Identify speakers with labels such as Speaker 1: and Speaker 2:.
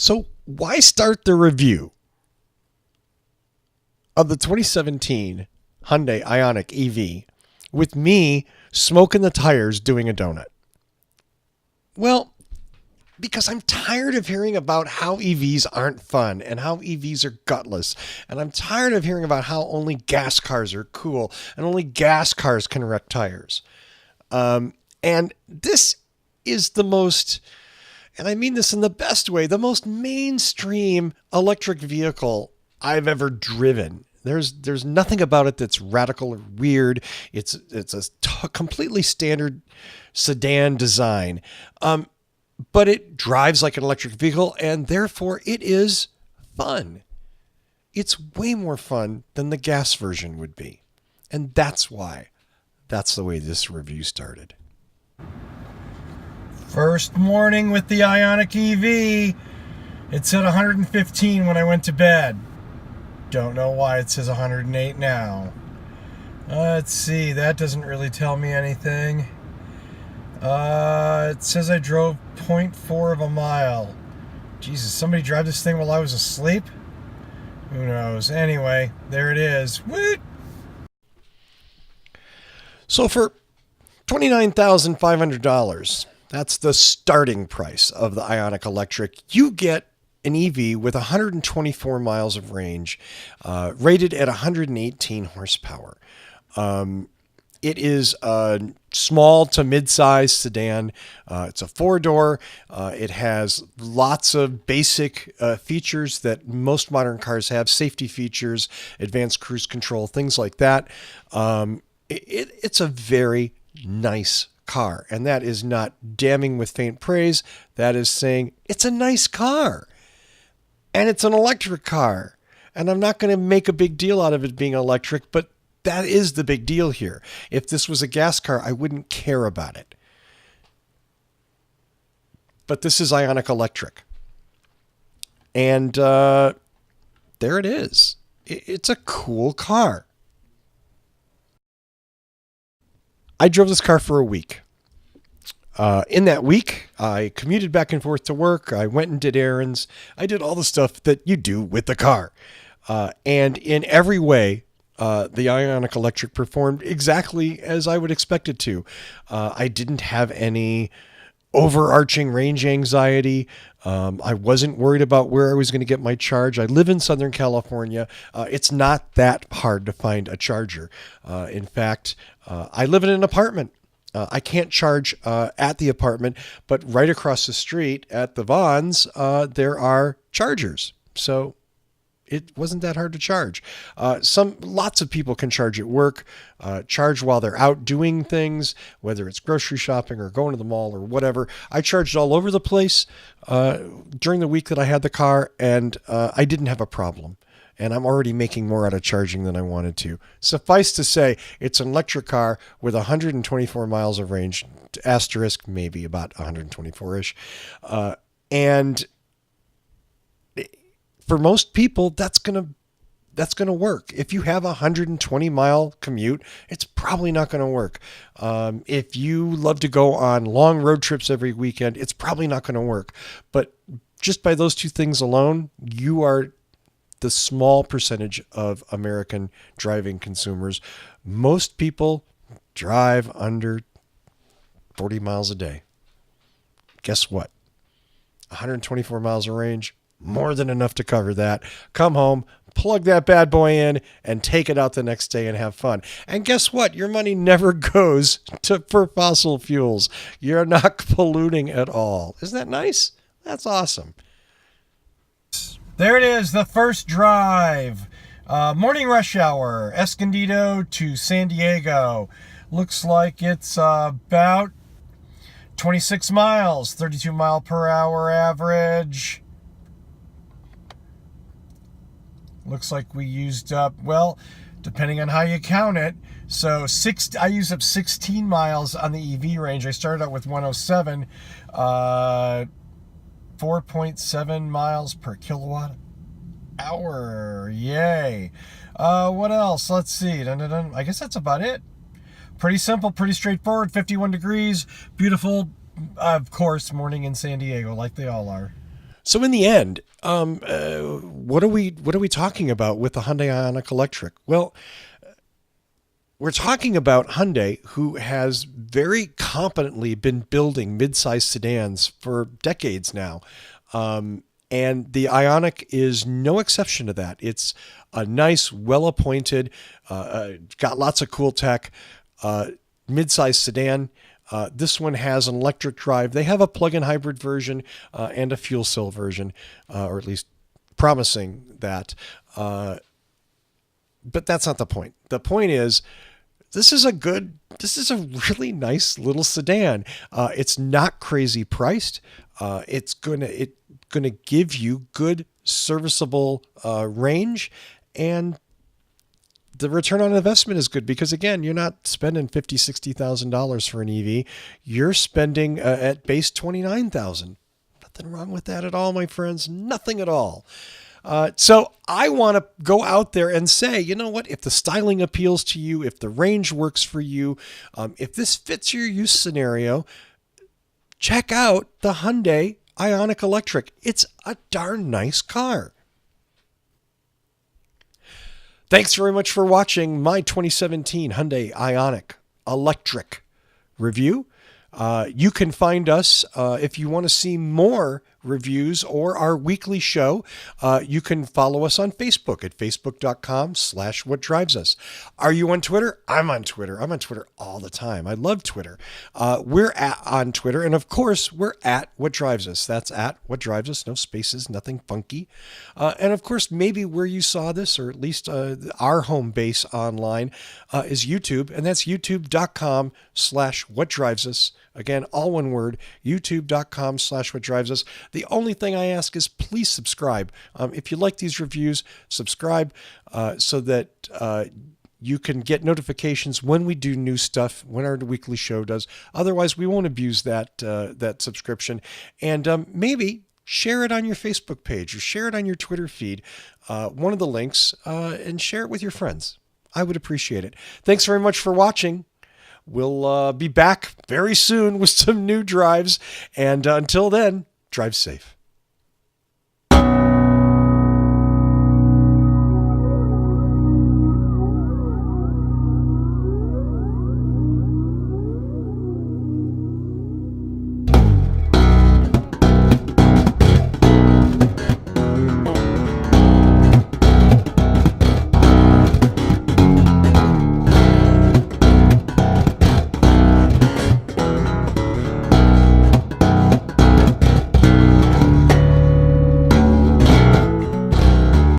Speaker 1: So why start the review of the 2017 Hyundai Ioniq EV with me smoking the tires doing a donut? Well, because I'm tired of hearing about how EVs aren't fun and how EVs are gutless. And I'm tired of hearing about how only gas cars are cool and only gas cars can wreck tires. And this is the most, and I mean this in the best way, the most mainstream electric vehicle I've ever driven. There's nothing about it that's radical or weird. It's a completely standard sedan design. But it drives like an electric vehicle, and therefore it is fun. It's way more fun than the gas version would be. And that's the way this review started. First morning with the Ioniq EV. It said 115 when I went to bed. Don't know why it says 108 now. Let's see, that doesn't really tell me anything. It says I drove 0.4 of a mile. Jesus, somebody drive this thing while I was asleep? Who knows? Anyway, there it is. Woot! So for $29,500, that's the starting price of the Ioniq Electric, you get an EV with 124 miles of range, rated at 118 horsepower. It is a small to mid-size sedan. It's a four-door. It has lots of basic features that most modern cars have, safety features, advanced cruise control, things like that. It's a very nice car, and that is not damning with faint praise. That is saying it's a nice car, and it's an electric car. And I'm not going to make a big deal out of it being electric, but that is the big deal here. If this was a gas car, I wouldn't care about it. But this is Ioniq Electric. And there it is. It's a cool car. I drove this car for a week. In that week, I commuted back and forth to work. I went and did errands. I did all the stuff that you do with the car. And in every way, the Ioniq Electric performed exactly as I would expect it to. I didn't have any overarching range anxiety. I wasn't worried about where I was going to get my charge. I live in Southern California. It's not that hard to find a charger. In fact, I live in an apartment. I can't charge at the apartment, but right across the street at the Vons, there are chargers. So it wasn't that hard to charge. Lots of people can charge at work, charge while they're out doing things, whether it's grocery shopping or going to the mall or whatever. I charged all over the place during the week that I had the car, and I didn't have a problem. And I'm already making more out of charging than I wanted to. Suffice to say, it's an electric car with 124 miles of range, asterisk, maybe about 124-ish. And for most people, that's gonna work. If you have a 120-mile commute, it's probably not going to work. If you love to go on long road trips every weekend, it's probably not going to work. But just by those two things alone, you are the small percentage of American driving consumers. Most people drive under 40 miles a day. Guess what? 124 miles of range, more than enough to cover that. Come home, plug that bad boy in, and take it out the next day and have fun. And guess what? Your money never goes for fossil fuels. You're not polluting at all. Isn't that nice? That's awesome. There it is, the first drive. Morning rush hour, Escondido to San Diego. Looks like it's about 26 miles, 32 mile per hour average. Looks like we used up, well, depending on how you count it. So I used up 16 miles on the EV range. I started out with 107. 4.7 miles per kilowatt hour. Yay. What else? Let's see. I guess that's about it. Pretty simple, pretty straightforward. 51 degrees. Beautiful, of course, morning in San Diego, like they all are. So in the end, what are we talking about with the Hyundai Ioniq Electric? Well, we're talking about Hyundai, who has very competently been building mid-sized sedans for decades now. And the Ioniq is no exception to that. It's a nice, well-appointed, got lots of cool tech, mid-sized sedan. This one has an electric drive. They have a plug-in hybrid version and a fuel cell version, or at least promising that. But that's not the point. The point is, this is a really nice little sedan. It's not crazy priced. It's gonna give you good serviceable range, and the return on investment is good because, again, you're not spending $50,000-$60,000 for an EV. You're spending at base $29,000. Nothing wrong with that at all, my friends. Nothing at all. So I want to go out there and say, you know what? If the styling appeals to you, if the range works for you, if this fits your use scenario, check out the Hyundai Ioniq Electric. It's a darn nice car. Thanks very much for watching my 2017 Hyundai Ioniq Electric review. You can find us if you want to see more reviews or our weekly show. You can follow us on Facebook at facebook.com/whatdrivesus. Are you on Twitter? I'm on Twitter. I'm on Twitter all the time. I love Twitter. We're on Twitter, and of course, we're at What Drives Us. That's at What Drives Us. No spaces, nothing funky. And of course, maybe where you saw this, or at least our home base online, is YouTube, and that's youtube.com/whatdrivesus. Again, all one word, youtube.com/whatdrivesus. The only thing I ask is please subscribe. If you like these reviews, subscribe so that you can get notifications when we do new stuff, when our weekly show does. Otherwise, we won't abuse that subscription. And maybe share it on your Facebook page or share it on your Twitter feed, one of the links, and share it with your friends. I would appreciate it. Thanks very much for watching. We'll be back very soon with some new drives. And until then, drive safe.